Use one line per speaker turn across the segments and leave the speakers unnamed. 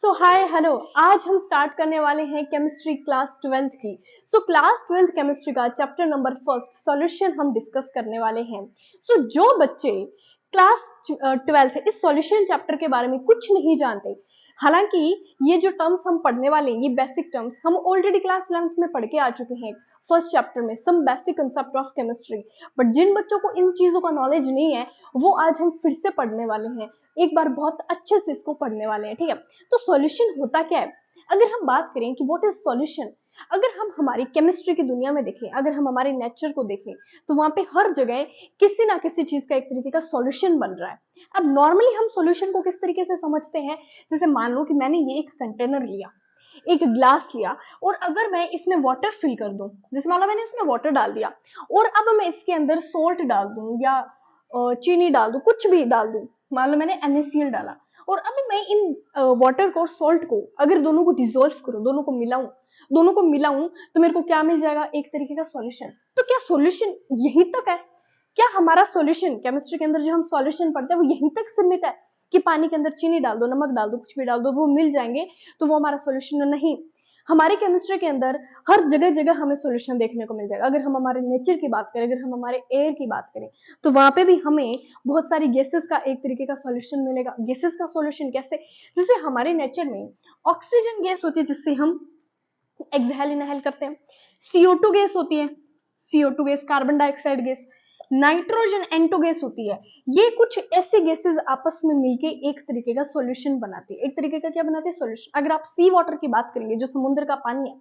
सो hi hello. आज हम start करने वाले हैं केमिस्ट्री क्लास 12th की। क्लास 12th केमिस्ट्री का चैप्टर नंबर फर्स्ट सॉल्यूशन हम डिस्कस करने वाले हैं। जो बच्चे क्लास 12th इस सॉल्यूशन चैप्टर के बारे में कुछ नहीं जानते, हालांकि ये जो टर्म्स हम पढ़ने वाले हैं ये बेसिक टर्म्स हम ऑलरेडी क्लास 11th में पढ़ के आ चुके हैं फर्स्ट चैप्टर में, some basic concept of chemistry. But जिन बच्चों को इन चीजों का नॉलेज नहीं है वो आज हम फिर से पढ़ने वाले हैं, एक बार बहुत अच्छे से इसको पढ़ने वाले हैं। ठीक है, तो सॉल्यूशन होता क्या है? अगर हम बात करें कि व्हाट इज सॉल्यूशन, अगर हम हमारी केमिस्ट्री की दुनिया में देखें, अगर हम हमारे नेचर को देखें, तो वहां पे हर जगह किसी ना किसी चीज का एक तरीके का सॉल्यूशन बन रहा है। अब नॉर्मली हम सॉल्यूशन को किस तरीके से समझते हैं, जैसे मान लो कि मैंने ये एक कंटेनर लिया, एक ग्लास लिया, और अगर मैं इसमें वाटर फिल कर दूं, जैसे मान लो मैंने इसमें वाटर डाल दिया और अब मैं इसके अंदर सोल्ट डाल दूं या चीनी डाल दूं, कुछ भी डाल दूं, मान लो मैंने NaCl डाला, और अब मैं इन वाटर को, सॉल्ट को, अगर दोनों को डिसोल्व करूं, दोनों को मिलाऊं, तो मेरे को क्या मिल जाएगा? एक तरीके का सॉल्यूशन। तो क्या सॉल्यूशन यहीं तक है? क्या हमारा सॉल्यूशन केमिस्ट्री के अंदर जो हम सॉल्यूशन पढ़ते हैं वो यहीं तक सीमित है कि पानी के अंदर चीनी डाल दो, नमक डाल दो, कुछ भी डाल दो, वो मिल जाएंगे तो वो हमारा सॉल्यूशन? नहीं, हमारे केमिस्ट्री के अंदर हर जगह जगह हमें सॉल्यूशन देखने को मिल जाएगा। अगर हम हमारे नेचर की बात करें, अगर हम हमारे एयर की बात करें, तो वहां पे भी हमें बहुत सारी गैसेस का एक तरीके का सॉल्यूशन मिलेगा। गैसेस का सॉल्यूशन कैसे? जैसे हमारे नेचर में ऑक्सीजन गैस होती है जिससे हम एक्सहेल इनहेल करते हैं, CO2 गैस होती है, CO2 gas, carbon dioxide gas, nitrogen N2 gas होती है। ये कुछ ऐसी गैसेस आपस में मिलके एक तरीके का सॉल्यूशन बनाती है। एक तरीके का क्या बनाती है? सॉल्यूशन। अगर आप सी वाटर की बात करेंगे, जो समुद्र का पानी है,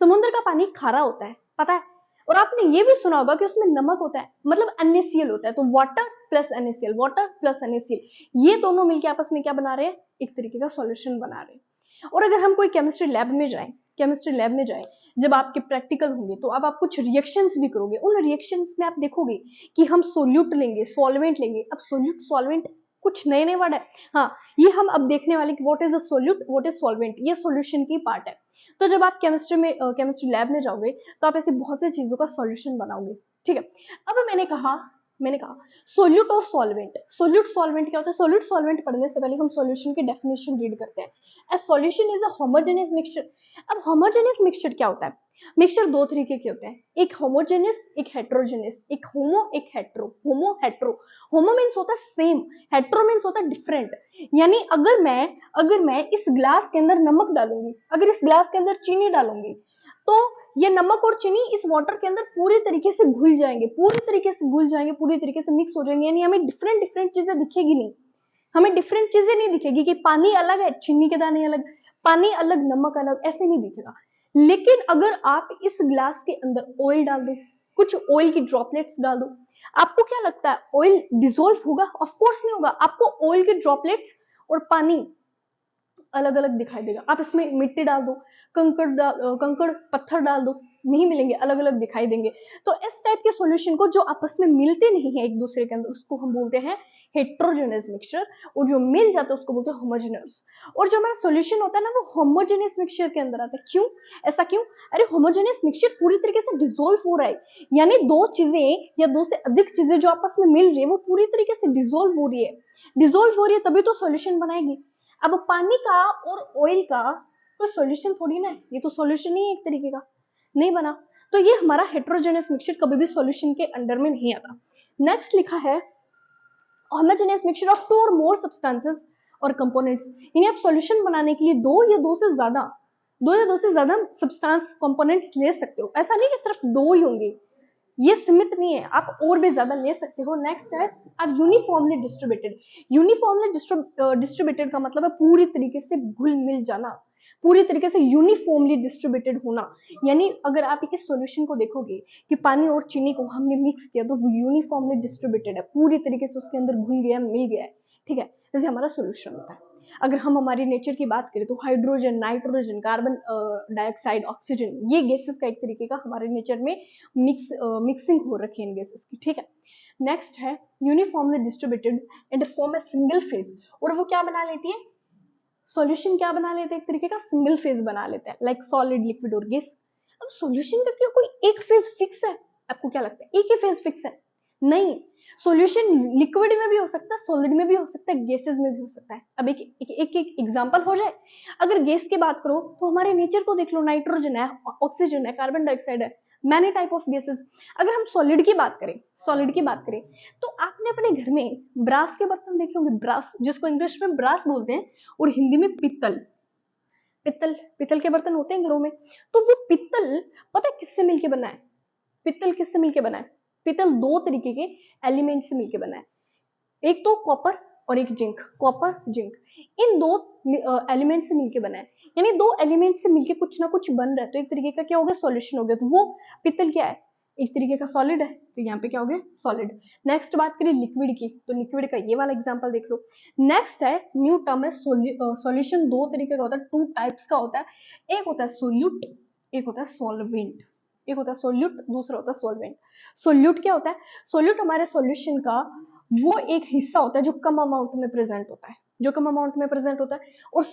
समुद्र का पानी खारा होता है, पता है, और आपने ये भी सुना होगा कि उसमें नमक होता है, मतलब NaCl होता है। तो water plus NaCl, water plus NaCl, ये दोनों मिलके आपस में क्या बना रहे हैं? एक तरीके का सॉल्यूशन बना रहे हैं। और अगर हम कोई केमिस्ट्री लैब में जाएं, जब आपके प्रैक्टिकल होंगे तो अब आप कुछ रिएक्शंस भी करोगे, उन रिएक्शंस में आप देखोगे कि हम सोल्यूट लेंगे, सॉल्वेंट लेंगे। अब सोल्यूट, सॉल्वेंट कुछ नए नए वर्ड है, हाँ, ये हम अब देखने वाले कि what is a solute, what is solvent, ये सॉल्यूशन की पार्ट है। तो जब आप केमिस्ट्री लैब में जाओगे तो आप ऐसी बहुत सी चीजों का सॉल्यूशन बनाओगे। ठीक है, अब मैंने कहा सोल्यूट और सॉल्वेंट। सोल्यूट सॉल्वेंट क्या होता है? सोल्यूट सॉल्वेंट पढ़ने से पहले हम सॉल्यूशन की डेफिनेशन रीड करते हैं। A solution is a homogeneous mixture। अब homogeneous mixture क्या होता है? मिक्सचर दो तरीके के होते हैं, एक होमोजेनियस, एक हेट्रोजेनियस। एक होमो, एक हेट्रो। होमो, हेट्रो। होमो मीन्स होता है सेम, हेट्रो मीन्स होता है डिफरेंट। यानी अगर मैं इस ग्लास के अंदर नमक डालूंगी, अगर इस ग्लास के अंदर चीनी डालूंगी, तो ये नमक और चीनी इस वाटर के अंदर पूरी तरीके से घुल जाएंगे, पूरी तरीके से मिक्स हो जाएंगे। यानी हमें डिफरेंट डिफरेंट चीजें दिखेगी नहीं, हमें डिफरेंट चीजें नहीं दिखेगी कि पानी अलग है, चीनी के दाने अलग, पानी अलग, नमक अलग, ऐसे नहीं दिखेगा। लेकिन अगर आप इस ग्लास के अंदर ऑयल डाल दो, कुछ ऑयल की ड्रॉपलेट्स डाल दो, आपको क्या लगता है ऑयल डिसॉल्व होगा? ऑफ कोर्स नहीं होगा। आपको ऑयल के ड्रॉपलेट्स और पानी अलग अलग दिखाई देगा। आप इसमें मिट्टी डाल दो, कंकड़ पत्थर डाल दो, नहीं मिलेंगे, अलग अलग दिखाई देंगे। तो इस टाइप के सॉल्यूशन को जो आपस में मिलते नहीं है एक दूसरे के अंदर, उसको हम बोलते हैं हेट्रोजेनस मिक्सचर, और जो मिल जाता है उसको बोलते हैं होमोजेनस। और जो हमारा सॉल्यूशन होता है ना, वो होमोजेनस मिक्सचर के अंदर आता है। क्यों? ऐसा क्यों? अरे होमोजेनस मिक्सचर पूरी तरीके से डिसॉल्व हो रहा है, यानी दो चीजें या दो से अधिक चीजें जो आपस में मिल रही है वो पूरी तरीके से डिसॉल्व हो रही है। डिसॉल्व हो रही है तभी तो सॉल्यूशन बनाएगी। अब पानी का और ऑयल का कोई सॉल्यूशन थोड़ी ना है, ये तो सॉल्यूशन नहीं है, एक तरीके का नहीं बना। तो ये हमारा हेट्रोजेनस मिक्सचर कभी भी सॉल्यूशन के अंडर में नहीं आता। नेक्स्ट लिखा है होमोजेनस मिक्सचर ऑफ टू और मोर सब्सटेंसेस और कंपोनेंट्स। यानी आप सॉल्यूशन बनाने के लिए दो या दो से ज्यादा सब्सटेंस कंपोनेंट्स ले सकते हो। ऐसा नहीं कि सिर्फ दो ही होंगे, ये सीमित नहीं है, आप और भी ज्यादा ले सकते हो। नेक्स्ट है are uniformly distributed. Uniformly distributed का मतलब है पूरी तरीके से घुल मिल जाना, पूरी तरीके से यूनिफॉर्मली डिस्ट्रीब्यूटेड होना। यानी अगर आप इस सॉल्यूशन को देखोगे कि पानी और चीनी को हमने मिक्स किया तो वो यूनिफॉर्मली डिस्ट्रीब्यूटेड है, पूरी तरीके से उसके अंदर घुल गया, मिल गया है। ठीक है, जैसे हमारा सॉल्यूशन होता है। अगर हम हमारी नेचर की बात करें तो hydrogen, nitrogen, carbon dioxide, oxygen, ये गैसेस का एक तरीके का हमारे नेचर में मिक्सिंग हो रखी है इन गैसेस की। ठीक है, नेक्स्ट है uniformly distributed and form a single phase. और वो क्या बना लेती है? सॉल्यूशन क्या बना लेते हैं? एक तरीके का सिंगल फेज बना लेते हैं, लाइक सॉलिड, लिक्विड और गैस। अब सॉल्यूशन का क्या कोई एक फेज फिक्स है? आपको क्या लगता है एक ही फेज फिक्स है? नहीं, सॉल्यूशन लिक्विड में भी हो सकता है, सॉलिड में भी हो सकता है, गैसेस में भी हो सकता है। अब एक एग्जांपल हो जाए, अगर गैस की बात करो तो हमारे नेचर को देख लो, नाइट्रोजन है, ऑक्सीजन है, कार्बन डाइऑक्साइड है, मैनी टाइप ऑफ गैसेस। अगर हम सॉलिड की बात करें, तो आपने अपने घर में ब्रास के बर्तन देखे होंगे, ब्रास जिसको इंग्लिश में ब्रास बोलते हैं और हिंदी में पित्तल। पित्तल के बर्तन होते हैं घरों में। तो वो पित्तल पता है किससे मिलके बना है? पित्तल किससे मिलके बना है? पित्तल दो तरीके के एलिमेंट से मिलके बना है, एक तो कॉपर और एक जिंक। कॉपर जिंक इन दो एलिमेंट से मिलके बना है, यानी दो एलिमेंट से मिलके कुछ ना कुछ बन रहा है, तो एक तरीके का क्या हो गया? सॉल्यूशन हो गया। तो वो पित्तल क्या है? एक तरीके का सॉलिड है, तो यहाँ पे क्या हो गया? सॉलिड। नेक्स्ट बात करें लिक्विड की, तो लिक्विड का ये वाला एग्जांपल देख लो। नेक्स्ट है न्यू टर्म है सॉल्यूशन। दो तरीके का होता है, टू टाइप्स का होता है। एक होता है सोल्यूट, एक होता है सॉल्वेंट। एक होता है सोल्यूट, दूसरा होता है सॉल्वेंट। सोल्यूट क्या होता है? सोल्यूट हमारे सॉल्यूशन का वो एक हिस्सा होता है जो कम अमाउंट में प्रेजेंट होता है, जो कम अमाउंट में प्रेजेंट होता है। और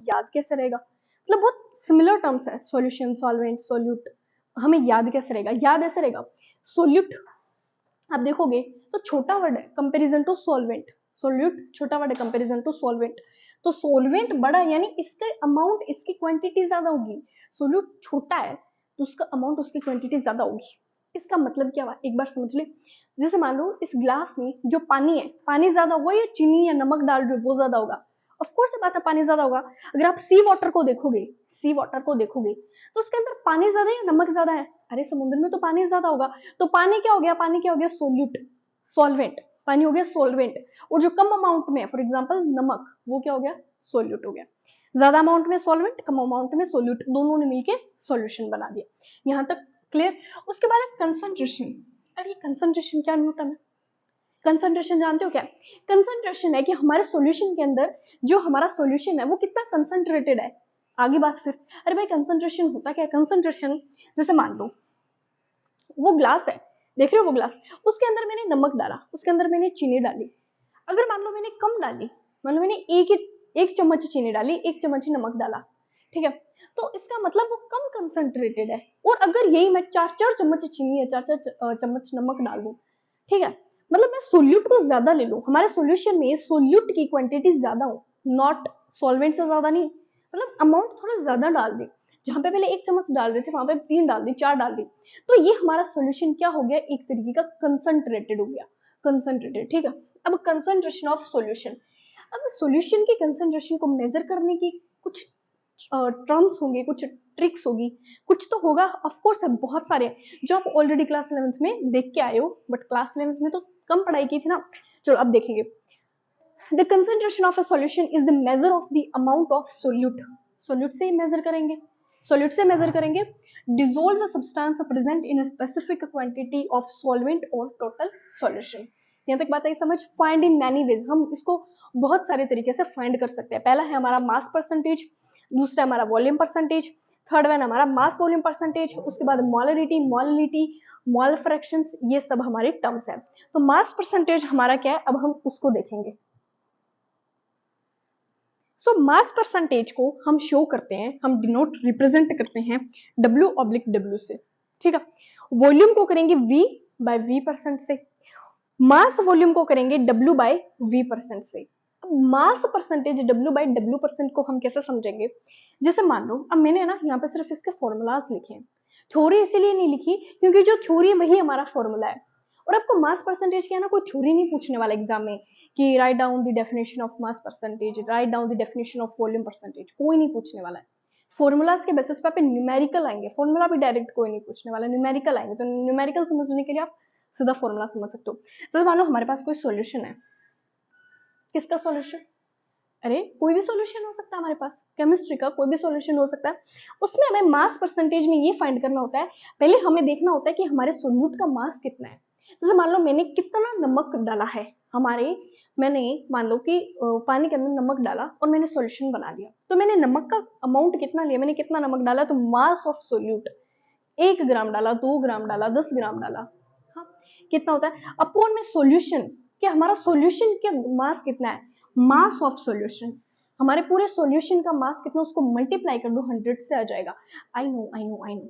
याद कैसे रहेगा? मतलब बहुत सिमिलर टर्म्स है, सॉल्यूशन, सॉल्वेंट, सोल्यूट। हमें याद कैसे रहेगा? याद ऐसे रहेगा, सोल्यूट आप देखोगे तो छोटा वर्ड है कंपैरिजन टू सॉल्वेंट। सोल्यूट छोटा वर्ड है कंपैरिजन टू सॉल्वेंट। तो सॉल्वेंट बड़ा है, यानी इसका अमाउंट, इसकी क्वांटिटी ज्यादा होगी। सोल्यूट छोटा है तो उसका अमाउंट, उसकी क्वांटिटी ज्यादा होगी। इसका मतलब क्या हुआ, एक बार समझ ले। जैसे मान लो इस ग्लास में जो पानी है, पानी ज्यादा होगा या चीनी या नमक डाल रहे हो वो ज्यादा होगा? ऑफ कोर्स बात है, पानी ज्यादा होगा। अगर आप सी वाटर को देखोगे, सी वाटर को देखोगे तो उसके अंदर पानी ज्यादा है या नमक ज्यादा है? अरे समुद्र में तो पानी ज्यादा होगा। तो पानी क्या हो गया? पानी क्या हो गया? Solute, solvent. पानी हो गया सॉल्वेंट। और जो कम अमाउंट में, फॉर एग्जांपल नमक, वो क्या हो गया? सोल्यूट हो गया। ज्यादा अमाउंट में सॉल्वेंट, कम अमाउंट में सोल्यूट, दोनों ने मिलकर सॉल्यूशन बना दिया। यहां तक क्लियर? उसके बाद कंसंट्रेशन। अरे कंसंट्रेशन क्या न्यू टर्म है? कंसंट्रेशन जानते हो क्या? कंसंट्रेशन है कि हमारे सॉल्यूशन के अंदर जो हमारा सॉल्यूशन है वो कितना कंसंट्रेटेड है। आगे बात फिर। अरे भाई कंसंट्रेशन होता क्या है? कंसंट्रेशन जैसे मान लो वो ग्लास है, देख रहे हो वो ग्लास, उसके अंदर मैंने नमक डाला, उसके अंदर मैंने चीनी डाली। अगर मान लो मैंने कम डाली, मान लो मैंने एक चम्मच चीनी डाली, एक चम्मच ही नमक डाला, ठीक है, तो इसका मतलब वो कम कंसंट्रेटेड है। और अगर यही मैं चार चार चम्मच चीनी या चार चार चम्मच नमक डाल दूं, ठीक है, मतलब मैं सोल्यूट को ज्यादा ले लूं, हमारे सोल्यूशन में सोल्यूट की क्वांटिटी ज्यादा हो, नॉट सॉल्वेंट से ज्यादा नहीं, मतलब अमाउंट थोड़ा ज्यादा डाल दी। जहां पे पहले एक चम्मच डाल रहे थे वहां पे 3 डाल दी, 4 डाल दी, तो ये हमारा सॉल्यूशन क्या हो गया? एक तरीके का कंसंट्रेटेड हो गया, कंसंट्रेटेड, ठीक है। अब कंसंट्रेशन ऑफ सॉल्यूशन, अब सॉल्यूशन की कंसंट्रेशन को मेजर करने की कुछ टर्म्स होंगे, कुछ ट्रिक्स होगी, कुछ तो होगा, ऑफ कोर्स है, बहुत सारे जो आप ऑलरेडी क्लास 11th में देख के आए हो, बट क्लास 11th में तो कम पढ़ाई की थी ना। चलो अब देखेंगे। The concentration of a solution is the measure of the amount of solute. Solute से मेजर करेंगे, सोल्यूट से मेजर करेंगे dissolve the substance present in a specific quantity of solvent और टोटल सॉल्यूशन। यहाँ तक बात आई समझ? फाइंड इन मैनी वेज, हम इसको बहुत सारे तरीके से फाइंड कर सकते हैं। पहला है हमारा मास परसेंटेज, दूसरा हमारा वॉल्यूम परसेंटेज, थर्ड वन हमारा मास वॉल्यूम परसेंटेज, उसके बाद मोलरिटी, मोलिटी, मोल फ्रैक्शंस, ये सब हमारे टर्म्स हैं। तो मास परसेंटेज हमारा क्या है, अब हम उसको देखेंगे। सो मास परसेंटेज को हम शो करते हैं, हम डिनोट रिप्रेजेंट करते हैं W/W से, ठीक है। वॉल्यूम को करेंगे V बाय V परसेंट से, मास वॉल्यूम को करेंगे W बाय V परसेंट से। अब mass percentage W by W percent को हम कैसे समझेंगे? जैसे मान लो अब मैंने ना यहाँ पे सिर्फ इसके फॉर्मूलाज लिखे हैं, थ्योरी इसीलिए नहीं लिखी क्योंकि जो थ्योरी है वही हमारा फॉर्मूला है। और आपको मास परसेंटेज क्या है ना, कोई थ्योरी नहीं पूछने वाला एग्जाम में कि write down the definition of mass percentage, write down the definition of volume percentage, कोई नहीं पूछने वाला है। फॉर्मूलाज के बेसिस पे न्यूमेरिकल आएंगे, फॉर्मूला भी डायरेक्ट कोई नहीं पूछने वाला, न्यूमेरिकल आएंगे। तो न्यूमेरिकल समझने के लिए आप सीधा फॉर्मूला समझ सकते हो। तो मान लो हमारे पास कोई सॉल्यूशन है, किसका सॉल्यूशन? अरे कोई भी सॉल्यूशन हो सकता है हमारे पास, केमिस्ट्री का कोई भी सॉल्यूशन हो सकता है। उसमें हमें मास परसेंटेज में ये फाइंड करना होता है, पहले हमें देखना होता है कि हमारे सोल्यूट का मास कितना है। जैसे मान लो मैंने कितना नमक डाला है हमारे, मैंने मान लो कि पानी के अंदर नमक डाला और मैंने सॉल्यूशन बना लिया, तो मैंने नमक का अमाउंट कितना लिया, मैंने कितना नमक डाला, तो मास ऑफ सोल्यूट 1 ग्राम डाला, 2 ग्राम डाला, 10 ग्राम डाला, हाँ कितना होता है अपॉन में सॉल्यूशन, कि हमारा सॉल्यूशन का मास कितना है, मास ऑफ सॉल्यूशन, हमारे पूरे सॉल्यूशन का मास कितना, उसको मल्टीप्लाई कर दो 100 से आ जाएगा। I know I know I know,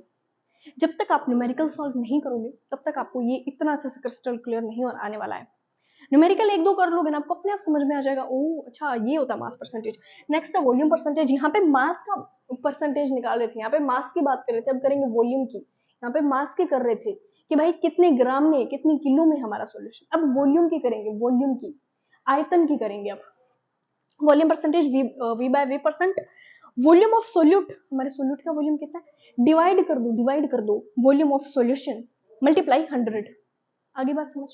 जब तक आप न्यूमेरिकल सॉल्व नहीं करोगे तब तक आपको ये इतना अच्छा से क्रिस्टल क्लियर नहीं आने वाला है। न्यूमेरिकल एक दो कर लोगे ना, आपको अपने आप समझ में आ जाएगा, ओ अच्छा ये होता है मास परसेंटेज। नेक्स्ट है वॉल्यूम परसेंटेज। यहाँ पे मास का परसेंटेज निकाल रहे थे, यहाँ पे मास की बात कर रहे थे, अब करेंगे वॉल्यूम की। यहाँ पे मास की कर रहे थे कि भाई कितने ग्राम में कितने किलो में हमारा सॉल्यूशन। अब वॉल्यूम की करेंगे, वॉल्यूम की आयतन की करेंगे। अब volume percentage V by V percent. Volume of solute, हमारे सोल्यूट का वॉल्यूम कितना है, डिवाइड कर दो वॉल्यूम ऑफ सॉल्यूशन मल्टीप्लाई 100। आगे बात समझ,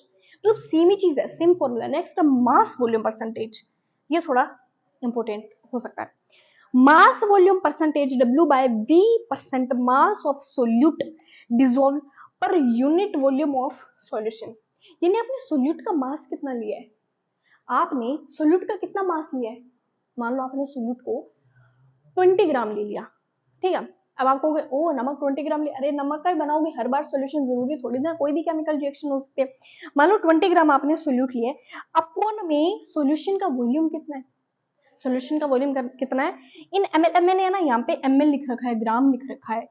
मतलब सेम ही चीज है, same formula. Next mass volume percentage, ये थोड़ा इंपॉर्टेंट हो सकता है। Mass volume percentage W by V percent mass of solute dissolve per unit volume of solution. यानी आपने सोल्यूट का मास कितना लिया है, आपने सोल्यूट का कितना मास लिया है। मान लो आपने सोल्यूट को 20 ग्राम ले लिया, ठीक है। अब आप कहोगे ओ नमक 20 ग्राम ले, अरे नमक का ही बनाओगे हर बार सॉल्यूशन, जरूरी थोड़ी ना, कोई भी केमिकल रिएक्शन हो सकती है। मान लो 20 ग्राम आपने सोल्यूट लिया, अपॉन में सॉल्यूशन का वॉल्यूम कितना है, सॉल्यूशन का वॉल्यूम कितना है इन ml। मैंने है ना यहाँ पे ml लिख रखा है, ग्राम लिख रखा है।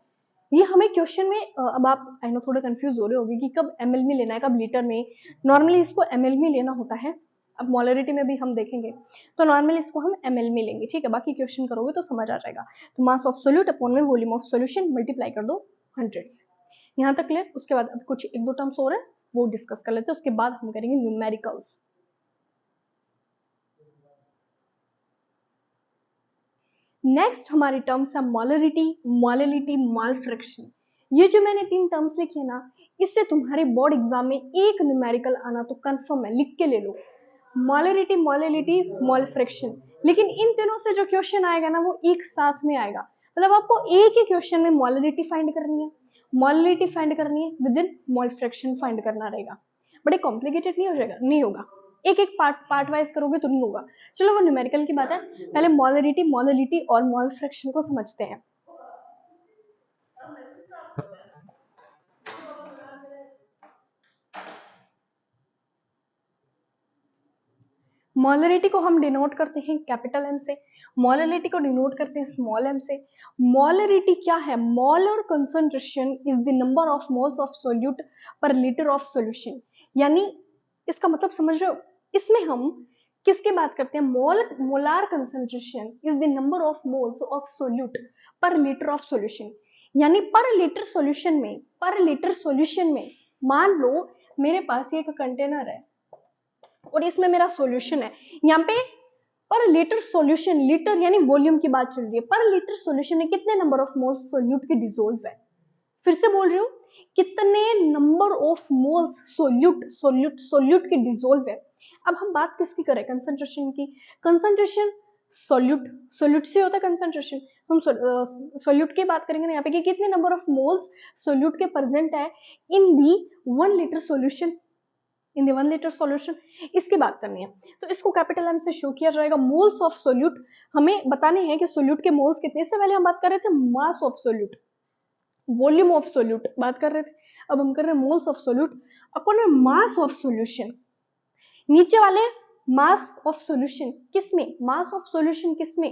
ये हमें क्वेश्चन में अब आप आई नो थोड़े कंफ्यूज हो रहे होंगे कि कब ml में लेना है कब लीटर में। नॉर्मली इसको ml में लेना होता है, अब मोलरिटी में भी हम देखेंगे, तो नॉर्मली इसको हम ml में लेंगे, ठीक है। बाकी क्वेश्चन करोगे तो समझ आ जाएगा। तो मास ऑफ सोल्यूट अपॉन में वॉल्यूम ऑफ सॉल्यूशन मल्टीप्लाई कर दो 100 से। यहाँ तक क्लियर। उसके बाद अब कुछ एक दो टर्म्स और है वो डिस्कस कर लेते हैं, उसके बाद हम करेंगे न्यूमेरिकल्स। नेक्स्ट हमारी टर्म्स है मोलरिटी, मोलैलिटी, मोल फ्रैक्शन। ये जो मैंने 3 टर्म्स लिखे ना, इससे तुम्हारे बोर्ड एग्जाम में एक न्यूमेरिकल आना तो कंफर्म है, लिख के ले लो। Molarity, molality, mole fraction. लेकिन इन तीनों से जो क्वेश्चन आएगा ना वो एक साथ में आएगा, मतलब आपको एक ही क्वेश्चन में मोलरिटी फाइंड करनी है, मोलैलिटी फाइंड करनी है, with in mole fraction find करना रहेगा। बड़े कॉम्प्लिकेटेड नहीं हो जाएगा, नहीं होगा, एक एक पार्ट वाइज करोगे तो नहीं होगा। चलो वो न्यूमेरिकल की बात है, पहले मोलरिटी, मोलैलिटी और मोल फ्रैक्शन को समझते हैं। मोलरिटी को हम डिनोट करते हैं कैपिटल एम से, मोलैलिटी को डिनोट करते हैं स्मॉल एम से। मोलरिटी क्या है, molar concentration is the number of moles of solute पर लीटर ऑफ सॉल्यूशन। यानी इसका मतलब समझ रहे हो, इसमें हम किसकी बात करते हैं, molar concentration is the number of moles of solute पर लीटर ऑफ सॉल्यूशन। यानी पर लीटर सॉल्यूशन में मान लो मेरे पास एक कंटेनर है और इसमें मेरा सॉल्यूशन है, यहाँ पे पर लीटर सॉल्यूशन, लीटर यानी वॉल्यूम की बात चल रही है, पर लीटर सॉल्यूशन में कितने नंबर ऑफ मोल्स सोल्यूट के डिसॉल्व है। फिर से बोल रही हूँ, कितने नंबर ऑफ मोल्स सोल्यूट के डिसॉल्व है। अब हम बात किसकी करें, कंसंट्रेशन की। कंसंट्रेशन सोल्यूट से होता है कंसंट्रेशन, हम सोल्यूट की बात करेंगे ना यहाँ पे कि कितने नंबर ऑफ मोल्स सोल्यूट के प्रेजेंट है इन दी 1 litre solution, in the 1 litre solution, इसकी बात करनी है। तो इसको कैपिटल एम से शो किया जाएगा। मोल्स ऑफ सोल्यूट हमें बताने हैं कि सोल्यूट के मोल्स कितने। इससे पहले हम बात कर रहे थे मास of solute, volume of solute बात कर रहे थे, अब हम कर रहे हैं moles of solute upon mass of solution. नीचे वाले मास ऑफ सॉल्यूशन किसमें, मास ऑफ सॉल्यूशन किसमें,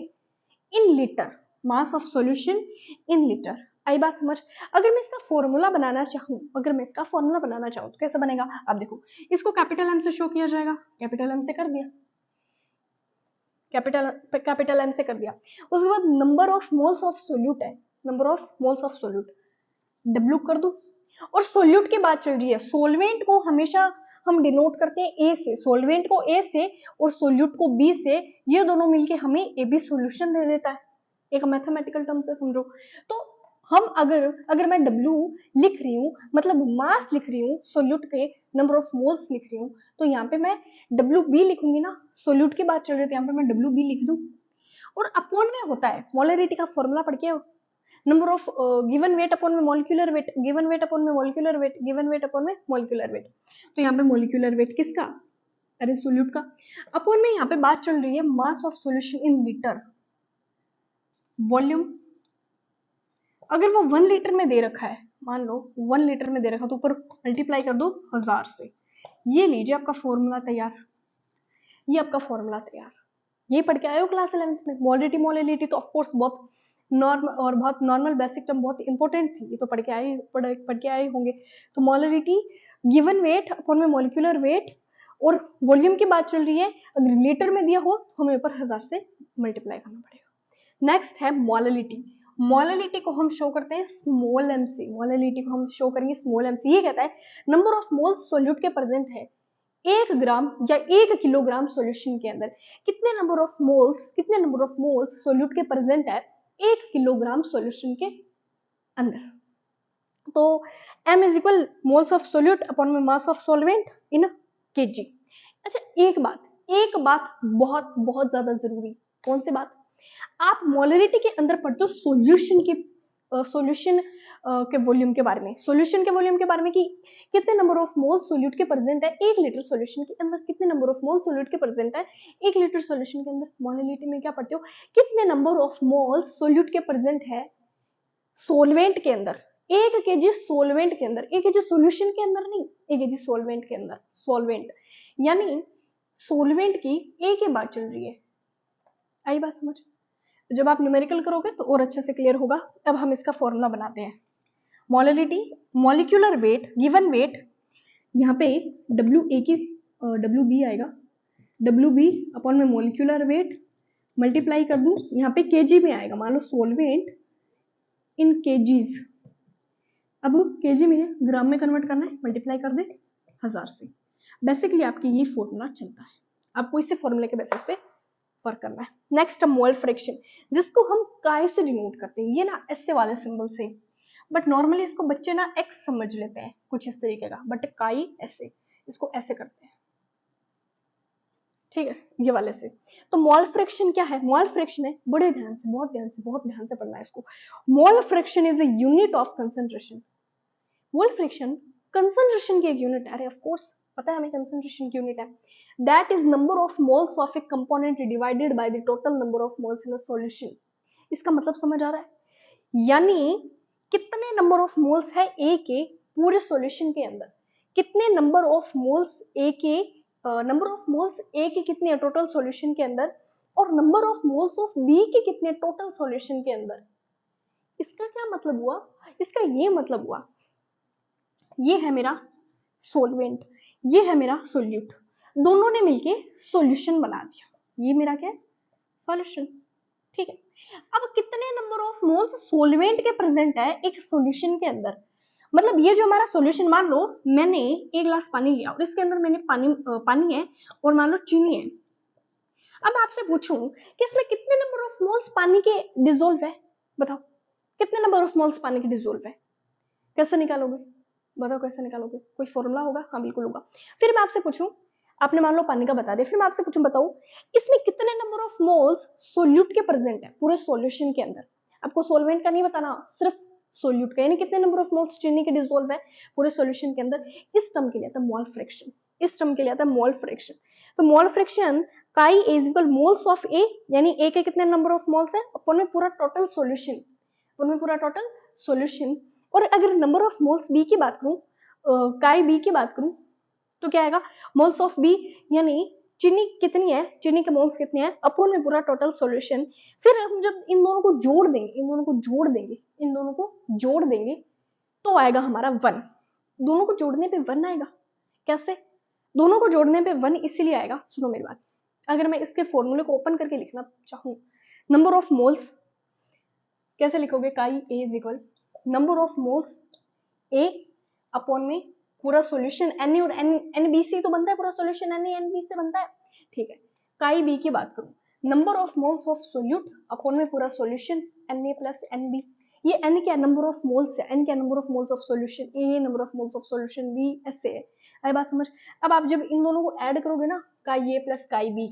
in litre, mass of solution in litre. आई बात समझ। अगर मैं इसका फॉर्मूला बनाना चाहूँ, तो कैसे बनेगा, अब देखो इसको कैपिटल एम से शो किया जाएगा, कैपिटल एम से कर दिया, कैपिटल एम से कर दिया। उसके बाद number of moles of solute है, number of moles of solute W कर दो। और सोल्यूट की बात चल रही है, सोलवेंट को हमेशा हम डिनोट करते हैं A से, सोलवेंट को A से और सोल्यूट को B से, ये दोनों मिलके हमें AB सॉल्यूशन दे देता है, एक मैथमेटिकल टर्म से समझो। तो हम अगर मैं W लिख रही हूँ, मतलब मास लिख रही हूँ, सोल्यूट के नंबर ऑफ मोल्स लिख रही हूँ, तो यहाँ पे मैं WB लिखूंगी ना, सोल्यूट की बात चल रही है तो यहाँ पे मैं WB लिख दूं। और अपॉन में होता है, मोलरिटी का फॉर्मूला पढ़ के, number of given weight upon में molecular weight, given weight upon में molecular weight, given weight upon में मॉलिक्यूलर वेट। तो यहाँ पे मॉलिक्यूलर वेट किसका, अरे सोल्यूट का, अपॉन में यहाँ पे बात चल रही है मास of solution in litre, volume. अगर वो 1 लीटर में दे रखा है, मान लो 1 लीटर में दे रखा, तो ऊपर मल्टीप्लाई कर दो 1000 से। ये लीजिए आपका फॉर्मूला तैयार, ये आपका फॉर्मूला तैयार, ये पढ़ के आए हो क्लास 11th में। मोलरिटी मोलैलिटी तो ऑफकोर्स बहुत नॉर्मल और बहुत नॉर्मल बेसिक टर्म बहुत इंपॉर्टेंट थी, ये तो पढ़ के आए होंगे। तो मोलरिटी गिवन वेट अपॉन में मॉलिक्यूलर वेट और वॉल्यूम की बात चल रही है, अगर लीटर में दिया हो तो हमें ऊपर 1000 से मल्टीप्लाई करना पड़ेगा। नेक्स्ट है मोललिटी। मोललिटी को हम शो करते हैं स्मॉल एम से, मोललिटी को हम शो करेंगे स्मॉल एम से। ये कहता है नंबर ऑफ मोल्स सोल्यूट के प्रेजेंट है 1 ग्राम या 1 किलोग्राम सॉल्यूशन के अंदर, कितने नंबर ऑफ मोल्स सोल्यूट के प्रेजेंट है 1 किलोग्राम सॉल्यूशन के अंदर। तो m is equal moles of solute upon में mass of solvent in KG. अच्छा एक बात बहुत बहुत ज्यादा जरूरी, कौन सी बात? आप मोलरिटी के अंदर पढ़ते हो सॉल्यूशन के वॉल्यूम के बारे में, सॉल्यूशन के वॉल्यूम के बारे में कि कितने नंबर ऑफ मोल सोल्यूट के प्रेजेंट है 1 लीटर सॉल्यूशन के अंदर, कितने नंबर ऑफ मोल सोल्यूट के प्रेजेंट है 1 लीटर सॉल्यूशन के अंदर। मोलरिटी में क्या पढ़ते हो, कितने नंबर ऑफ मोल सोल्यूट के प्रेजेंट है सोलवेंट के अंदर, 1 केजी सोलवेंट के अंदर, 1 केजी सॉल्यूशन के अंदर नहीं, 1 केजी सोलवेंट के अंदर। सोलवेंट यानी सोलवेंट की एक ही बात चल रही है, आई बात समझ? जब आप न्यूमेरिकल करोगे तो और अच्छे से क्लियर होगा। अब हम इसका फॉर्मूला बनाते हैं। Molarity molecular weight given wait, यहाँ पे डब्ल्यू बी आएगा, डब्ल्यू बी अपॉन में मॉलिक्यूलर वेट मल्टीप्लाई कर दूं, यहाँ पे केजी में आएगा, मान लो सोलवेंट इन केजीज, अब केजी में ग्राम में कन्वर्ट करना है, मल्टीप्लाई कर दे 1000 से। बेसिकली आपकी ये फॉर्मूला चलता है, आपको इसे फॉर्मूले के बेसिस पे वर्क करना है। नेक्स्ट मोल फ्रैक्शन, जिसको हम काय से डिनोट करते हैं, ये ना ऐसे वाले सिंबल से, बट नॉर्मली इसको बच्चे ना एक्स समझ लेते हैं कुछ इस तरीके का, बट काई ऐसे, इसको ऐसे करते हैं, ठीक है, ये वाले से। तो मोल फ्रैक्शन क्या है? मोल फ्रैक्शन है, बहुत ध्यान से पढ़ना है इसको। Mole fraction is a unit of concentration. Mole fraction concentration की एक यूनिट है, अरे ऑफ कोर्स पता है हमें कंसंट्रेशन की यूनिट है। That is number of moles of A component divided by the total number of moles in a solution. इसका मतलब समझ आ रहा है? यानी कितने नंबर ऑफ मोल्स है ए के पूरे सॉल्यूशन के अंदर, कितने नंबर ऑफ मोल्स ए के कितने टोटल सॉल्यूशन के अंदर, और number of moles of B के कितने टोटल सॉल्यूशन के अंदर। इसका क्या मतलब हुआ? इसका ये मतलब हुआ, ये है मेरा सोलवेंट, ये है मेरा सोल्यूट, दोनों ने मिलके सॉल्यूशन बना दिया, ये मेरा क्या है? सॉल्यूशन, ठीक है। अब कितने नंबर ऑफ मोल्स सोलवेंट के प्रेजेंट है एक सॉल्यूशन के अंदर, मतलब ये जो हमारा सॉल्यूशन, मान लो मैंने 1 गिलास पानी लिया और इसके अंदर मैंने पानी है और मान लो चीनी है। अब आपसे पूछूं कि इसमें कितने नंबर ऑफ मोल्स पानी के डिसोल्व है, बताओ कितने नंबर ऑफ मोल्स पानी के डिसोल्व है? कैसे निकालोगे? बताओ कैसे निकालोगे? कोई फॉर्मूला होगा? हाँ बिल्कुल होगा। फिर मैं आपसे पूछूं, आपने मान लो पानी का बता दिया, फिर मैं आपसे पूछूं बताओ इसमें कितने नंबर ऑफ मोल्स सोल्यूट के प्रेजेंट है पूरे सॉल्यूशन के अंदर। आपको सॉल्वेंट का नहीं बताना, सिर्फ सोल्यूट का, यानी कितने नंबर ऑफ मोल्स चीनी के डिसॉल्व है पूरे सॉल्यूशन के अंदर। इस टर्म के लिए आता है मोल फ्रैक्शन, इस टर्म के लिए आता है मोल फ्रैक्शन। तो मोल फ्रैक्शन काई इज इक्वल मोल्स ऑफ ए, यानी ए के कितने नंबर ऑफ मोल्स है अपन में पूरा टोटल सॉल्यूशन, अपन में पूरा टोटल सॉल्यूशन। और अगर नंबर ऑफ मोल्स बी की बात करूं, काई बी की बात करूं, तो क्या आएगा? मोल्स ऑफ बी, यानी चीनी कितनी है, चीनी के मोल्स कितने हैं अपन में पूरा टोटल सॉल्यूशन। फिर हम जब इन दोनों को जोड़ देंगे, तो आएगा हमारा 1। दोनों को जोड़ने पे 1 आएगा। कैसे? दोनों को जोड़ने पे 1 इसीलिए आएगा, सुनो मेरी बात। अगर मैं इसके फॉर्मूले को ओपन करके लिखना चाहूँ, नंबर ऑफ मोल्स कैसे लिखोगे? Chi A is equal number of moles A upon में पूरा सॉल्यूशन एन और एन बी से तो बनता है, पूरा सॉल्यूशन एन बी से बनता है, ठीक है। काई बी की बात करूं, number of moles of solute upon में पूरा solution N A plus N B. ये एन क्या नंबर ऑफ मोल्स है, एन क्या number of moles of solution, A number of moles of solution, B ऐसे है। आई बात समझ? अब आप जब इन दोनों को ऐड करोगे ना, काई ए प्लस काई बी,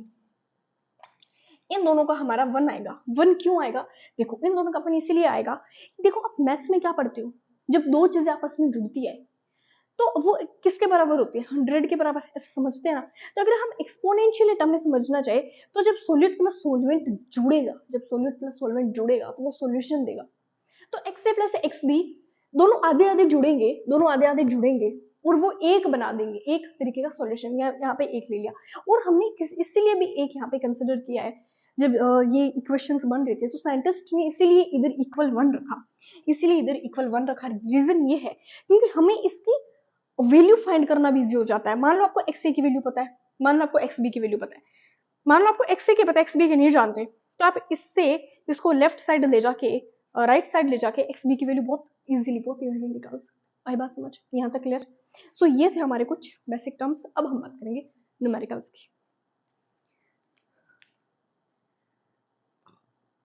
इन दोनों का हमारा 1 आएगा। 1 क्यों आएगा? देखो इन दोनों का अपन इसीलिए आएगा, देखो आप मैथ्स में क्या पढ़ते हो, जब दो चीजें आपस में जुड़ती है तो वो किसके बराबर होती है? 100 के बराबर, ऐसे समझते हैं ना। तो अगर हम एक्सपोनेंशियल टर्म में समझना चाहे तो जब सोल्यूट प्लस सोलवेंट जुड़ेगा, तो वो सॉल्यूशन देगा। तो एक्स ए प्लस एक्स बी दोनों आधे आधे जुड़ेंगे और वो एक बना देंगे, एक तरीके का सॉल्यूशन। यहाँ पे एक ले लिया, और हमने इसीलिए भी एक यहाँ पे कंसिडर किया है जब ये इक्वेशंस बन रहे थे तो साइंटिस्ट ने इसीलिए इधर इक्वल 1 रखा, इसीलिए इधर इक्वल 1 रखा। रीजन ये है क्योंकि हमें इसकी वैल्यू फाइंड करना भी इजी हो जाता है। मान लो आपको एक्स ए की वैल्यू पता है, मान लो आपको एक्स बी की वैल्यू पता है, मान लो आपको एक्स ए की पता है, एक्स बी की नहीं जानते, तो आप इससे इसको लेफ्ट साइड ले जाके राइट साइड ले जाके एक्स बी की वैल्यू बहुत इजीली निकाल सकते। आई बात समझ यहाँ तक क्लियर? सो ये थे हमारे कुछ बेसिक टर्म्स। अब हम बात करेंगे न्यूमेरिकल्स की।